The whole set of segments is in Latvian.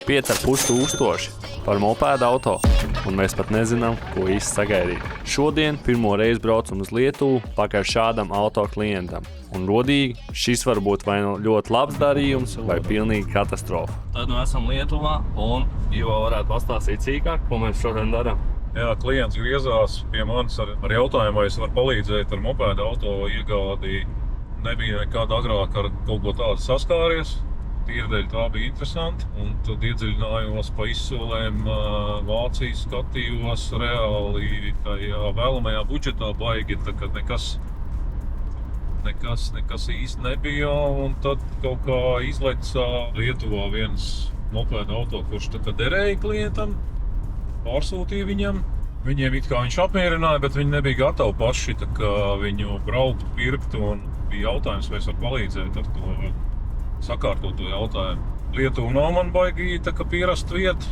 5,5 tūkstoši par mopēdu auto, un mēs pat nezinām, ko īsti sagaidīt. Šodien pirmo reizi braucam uz Lietuvu pakaļ šādam auto klientam. Un rodīgi, šis var būt vai nu ļoti labs darījums, vai pilnīgi katastrofa. Tad nu esam Lietuvā, un Ivo varētu pastāstīt sīkāk, ko mēs šodien darām. Jā, klients griezās pie manis ar jautājumu, vai es varu palīdzēt ar mopēdu auto iegādi. Nebija nekad agrāk ar kaut ko tādu saskāries. Tīrdēļ tā bija interesanti, un tad iedziļinājos pa izsolēm Vācijas, skatījos reāli tajā vēlamajā budžetā baigi, tā kā nekas īsti nebija, un tad kaut kā izleca Lietuvā viens mopēda auto, kurš tā kā derēja klientam, pārsūtīja viņam. Viņiem it kā viņš apmierināja, bet viņi nebija gatavi paši tā kā viņu braukt, pirkt, un bija jautājums, vai es varu palīdzēt ar to sakārtot to jautājumu. Lietuva nav man baigi tā kā pierast vieta,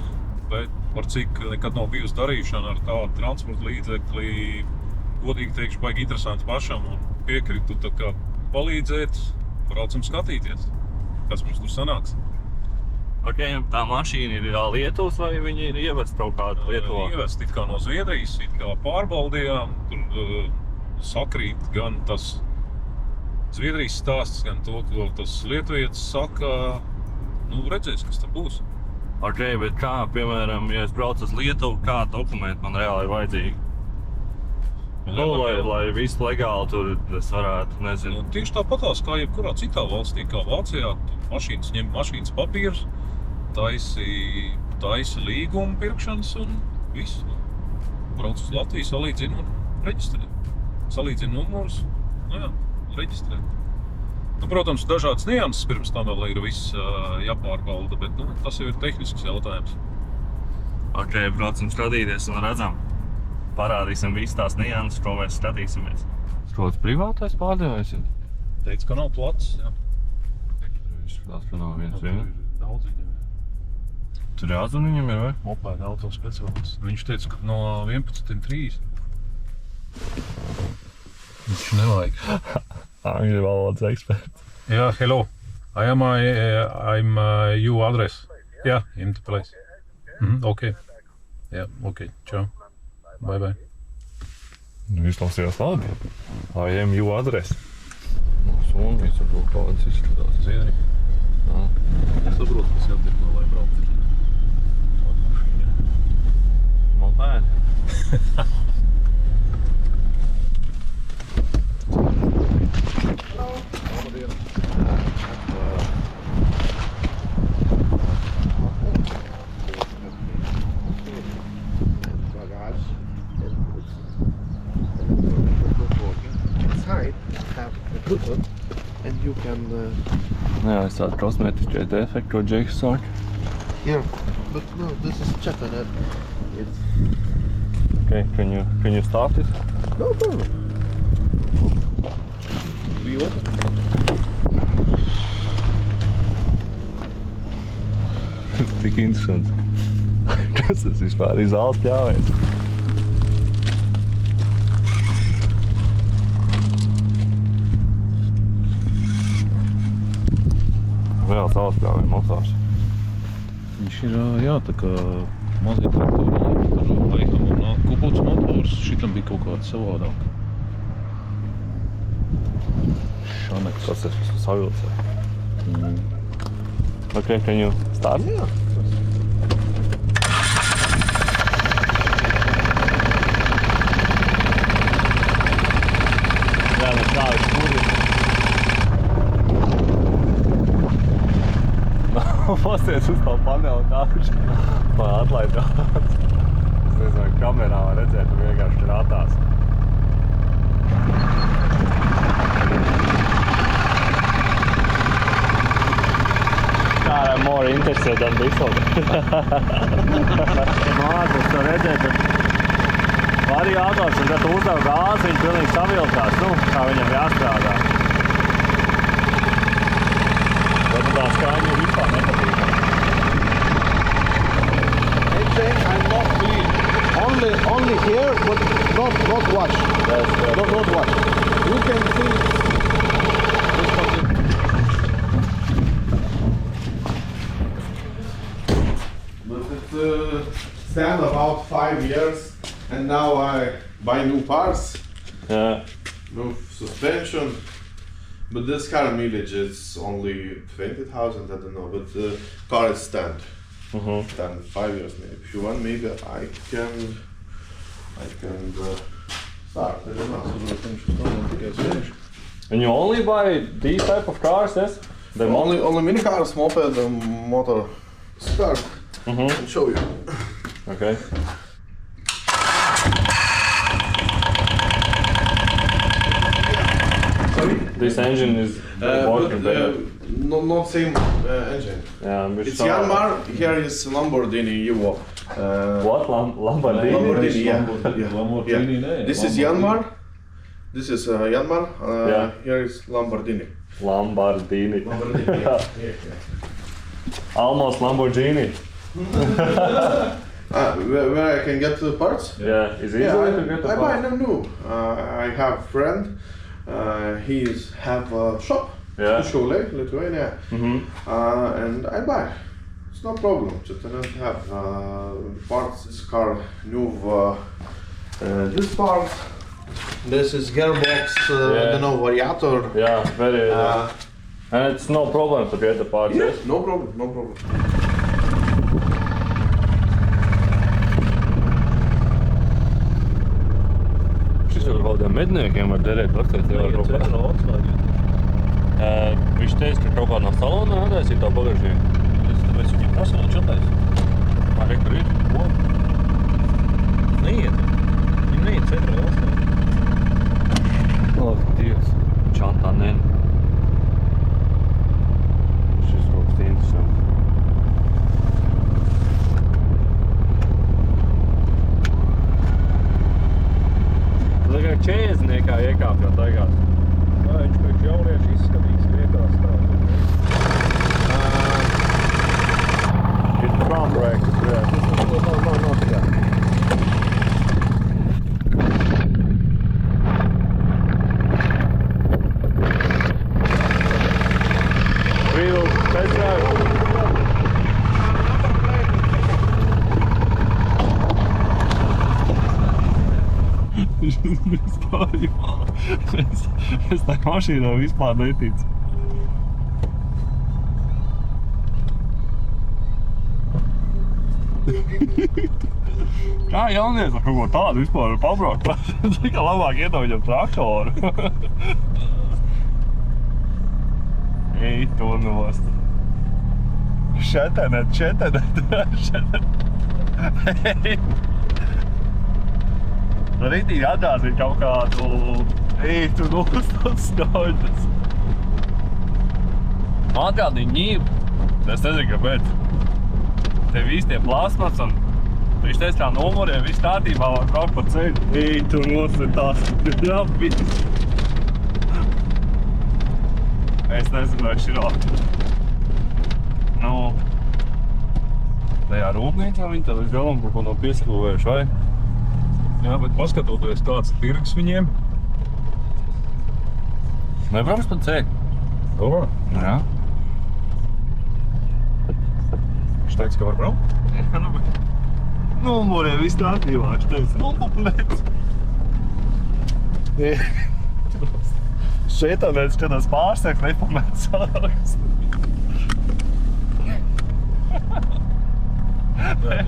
bet par cik nekad nav bijusi darīšana ar tādu transporta līdzekli, godīgi teikšu, baigi interesanti pašam, un piekritu tā kā palīdzēt, braucam skatīties, kas mums tur sanāks. Ok, tā mašīna ir Lietuvas vai viņi ir ievest kaut kādu Lietuvā? Ievest it kā no Zviedrijas, it kā pārbaudījām, tur sakrīt gan tas Zviedrijas stāsts, gan to, ko tas lietuvietis saka, nu redzēs, kas tur būs. Ok, bet kā, piemēram, ja es braucu uz Lietuvu, kā dokumenti man reāli ir vajadzīgi? Nu, lai viss legāli tur es varētu, nezinu. Nu, tieši tāpatās kā jebkurā citā valstī, kā Vācijā, mašīnas ņem mašīnas papīrus, taisa līguma pirkšanas un viss. Brauc uz Latviju, salīdzina un reģistrē. Salīdzina numurus, nu jā. Reģistrēt. Nu, protams, dažādas nianses pirms tam vēl ir viss jāpārbauda, bet nu, tas jau ir tehnisks jautājums. Ok, braucam skatīties un redzam. Parādīsim visas tās nianses, ko mēs skatīsimies. Skots privātais pārdevējs ir? Teica, ka nav plats, jā. Izskatās, ka nav viens viena. Daudz viņam. Tur jāzvan viņam ir, vai? Mopēda auto speciālists. Viņš teica, ka no 11:30. Viņš nevajag. Angļu valodas eksperts. Yeah, hello. I'm your address. Yeah, in the place. Okay. Yeah, okay. Ciao. Bye. Izklausījās labi. I am your address. No Somijas varbūt kādas izskatās. Zviedrija. Jā. Es saprotu, kas jātirko, lai braukt. Tāda mašīna. Mopēdi. And you can Jā, es tādu kosmētiskais defekts, ko Džeks saka. yeah, but no, this is Chatanet. It's Okay, can you start it? no problem. Do you want it? Tik interesanti. Kas tas vispār ir zāles pļāvējs? Vēl zāles pļāvēja motors. Viņš ir, jā, tā kā mazie traktori, tur laikam un kupots motors, šitam bija kaut kāds savādāk. Šaneks. Tas ir savilcē. Okay, can you start? Yeah. Jā, nu tā ir skūri. Pasties uz to paneli tākuši. Man atlaidās. Es nezinu, kamerā var redzēt, un vienkārši krātās. I'm more interested than before. Mācas to redzēt, bet arī autors, un tad tu uzdev gāzi, viņš pilnīgi savilkās, nu, kā viņam jāstrādā. Bet tā skaņa vispār nepatīk. Engine, I'm not clean. Only here, but not watch. Yes. Not watch. You can see this stand about 5 years, and now I buy new parts, Yeah. new suspension. But this car mileage is only 20,000, I don't know. But the car is stand. Stand 5 years maybe. If you want, maybe I can start. I don't know. And you only buy these type of cars, yes? The Only mini cars, moped, motor. Start and show you. Okay. Sorry. This engine is working better. Not same engine. Yeah, I'm It's Yanmar. Here is Lamborghini Evo. What? Lamborghini? Lamborghini, yeah. Lamborghini, Yeah. ne? This is Yanmar. This is Yanmar. Yeah. Here is Lamborghini. Lamborghini. Lamborghini. Yeah. Almost Lamborghini. Where I can get the parts? Yeah, is it Yeah, easy to get the I buy part? new. I have friend. He have a shop. Yeah. Šiauliai, Lithuania. And I buy. It's no problem. Just I don't have parts. This car new. This part. This is gearbox. I don't know, variator. Yeah, very. And it's no problem to get the parts. Yeah, Yes? no problem, no problem. Šis jau kaut kādiem medniekiem var derēt, praktēt jau kaut kā. Viņš teica, ka kaut kā no salona atdēs ir tā bagažība. Tāpēc viņam pasauli čatājs. Arī tur ir? Neiet. Viņam neiet centrā valstā. Ak, Dievs. Čantā nen. Šis kaut kas interesants. Tā kā čēzniekā iekāpjot tagad. Viņš pēc jaunieši izskatīs vietās tā. It's front brake, yeah. Wheel test drive. Es tā mašīnā vispār neticu. Kā jaunieci ar kaut ko tādu vispār var pabraukt? Cik labāk iedod viņam traktoru. Ej, to nost. Šetenet. Rītīgi atgādīja kaut kādu... Ej, tu nost tas skaļas. Atgādīja ņību. Es nezinu, kāpēc. Te visi tie plasmas un viņš teica, kā numuriem viss kārtībā var kaut pa ceļu. Ej, tu nost tās. Jā, viss. Es nezinu, vai širāk. Nu, tajā rūpnīcā viņi tad līdz galam kaut ko nav pieskrūvējuši, vai? Jā, bet paskatoties kāds tirgs viņiem. Nebrauks pa ceļu. O, Jā. viņš teica, ka var braukt. Jā, nu, bet... Numuriem viss kārtībā, viņš teica, numurlēc. Šeit mēs skatās pārsēk, nepamēt sārakstu.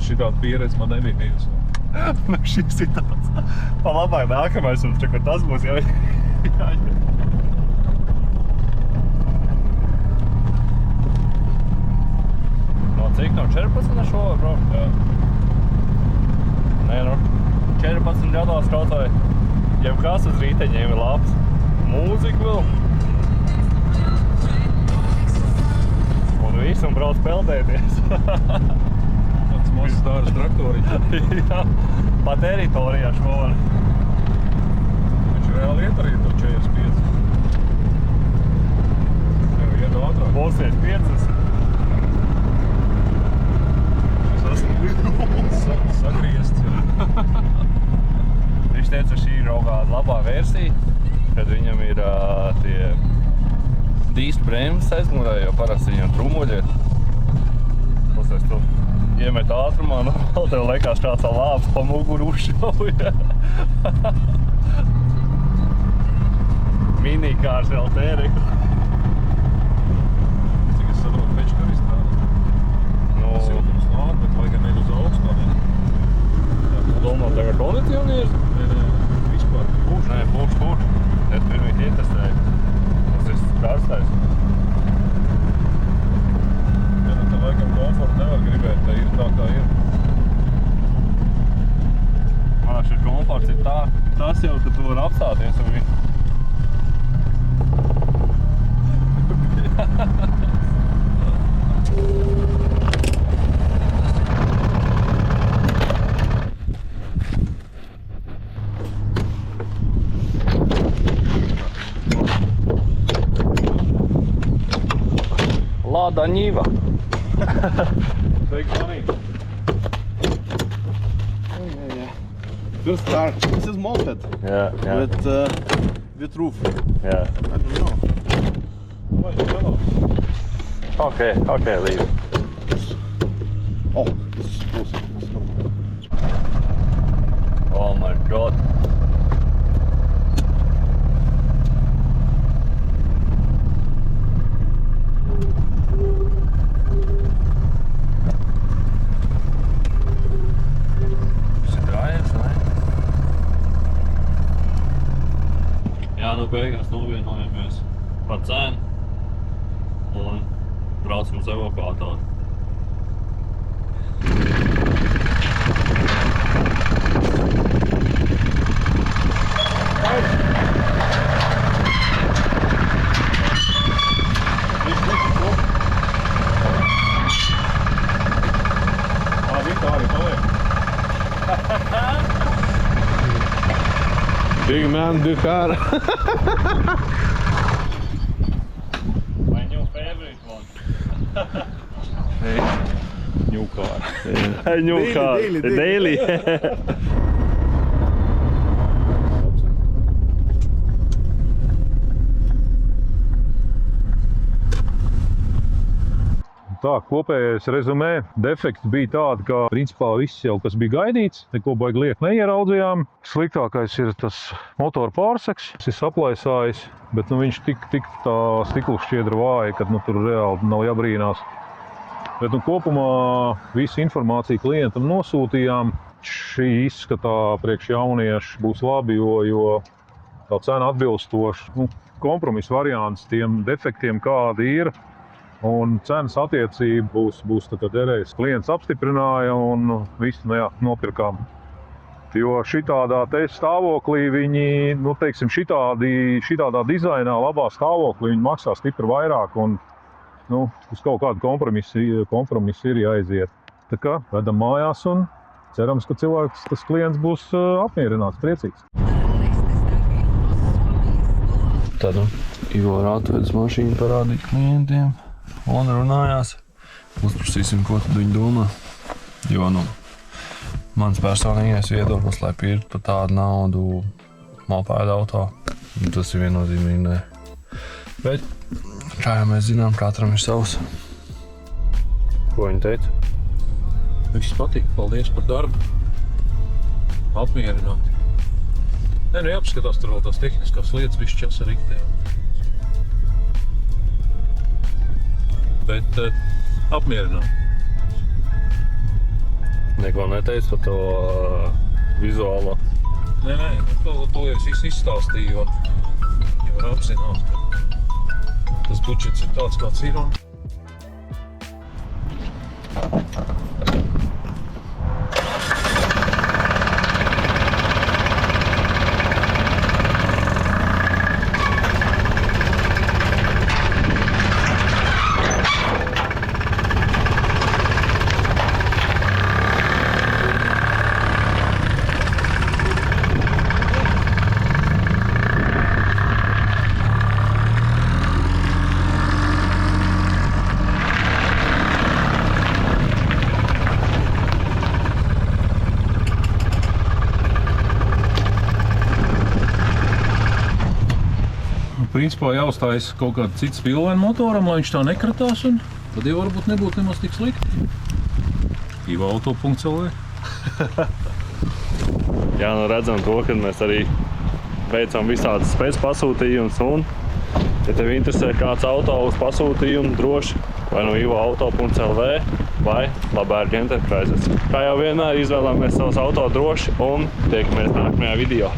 Šitāda pieredze man nebija bijusi. Nu, šis ir tāds. Pa labāk nākamais mums, kur tas būs jau jāņem. No cik? No 14 ar šo, bro? Jā. Nē, nu, 14 gados kaut vai jebkas uz rīteņiem ir labs. Mūzika vēl. Un viss, un brauc peldēties. Tāds mazs dāras traktoriņš. Jā, pa teritorijā šovana. Viņš reāli iet arī to 45. Jau iet ātrāk. Būsies 5. Sagriezts. Viņš teica, šī ir kaut kāda labā versija, kad viņam ir tie dīstu bremzes aizmugurē, jo parasti viņam trumuļi ir. Klausies tu. iemet ātrumā, nu, tev liekas kāds lāps pa muguru uzšauja. Minikārs vēl tērika. Cik es saprotu, pečkari strādā. Nu, Siltums nāk, bet vajag gan iet uz augstu. domā, tagad kondicionieris? Nē, vispār. Nē, būs. Es pirmīt ietestēju. Tas ir karstais. Ja, nu, tā laikam komfortu nevar gribēt, tā ir tā kā ir. Šis komforts ir tā, tas jau, ka tu vari apstāties un visu. Lada Niva. Take money. First car. This is moped Yeah. with roof. Yeah. I don't know. Vai, hello. Okay, leave. Oh, this is close. Oh my god. Jā, nu beigās novienojamies par cenu un braucam uz evakuātoru. Big man, big car. My new favorite one. New car. New Daily, car. daily. Tā, kopējais rezumē, defekti bija tādi, ka principā viss jau, kas bija gaidīts, neko baigi liek neieraudzījām. Sliktākais ir tas motora pārseks, tas ir saplaisājis, bet viņš tik tā stikla šķiedra vāja, kad tur reāli nav jābrīnās. Bet kopumā visu informāciju klientam nosūtījām. Šī izskatā priekš jauniešu būs labi, jo tā cena atbilstoša. Kompromisa variants tiem defektiem, kādi ir. Un cenas attiecība būs tā, kad derēs. Klients apstiprināja un visu nopirkām. Jo šitādā te stāvoklī viņi, teiksim, šitādā dizainā, labā stāvoklī viņi maksā stipri vairāk un uz kaut kādu kompromisu ir jāiziet. Tā kā vedam mājās un cerams, ka tas klients būs apmierināts, priecīgs. Tad Ivo atvedas mašīnu parādīt klientiem. Un runājās, uzprasīsim, ko tad viņi domā. Jo, mans personīgais viedoklis, lai pirkt par tādu naudu mopēda auto, tas ir viennozīmīgi nē. Bet, kā jau mēs zinām, katram ir savs. Ko viņi teica? Viss patīk, paldies par darbu. Apmierināti. Nē, jāpaskatās tur vēl tās tehniskās lietas, viss čas ar riktēm. Bet apmierināti. Neko neteica par to vizuālo. Nē, to jau es izstāstīju, jau var apzināt, ka tas budžets ir tāds, kāds ir. Principā jāuzstājas kaut kāda cita spilvēna motoram, lai viņš tā nekratās, un tad jau varbūt nebūtu nemaz tik slikti. ivaauto.lv. Jā, nu redzam to, ka mēs arī veicam visādas spēcpasūtījumus un, ja tev interesē kāds auto uz pasūtījumu, droši vai no ivaauto.lv vai Labērģa Enterprises. Kā jau vienmēr izvēlamies savus auto droši un tiekamies nākamajā video.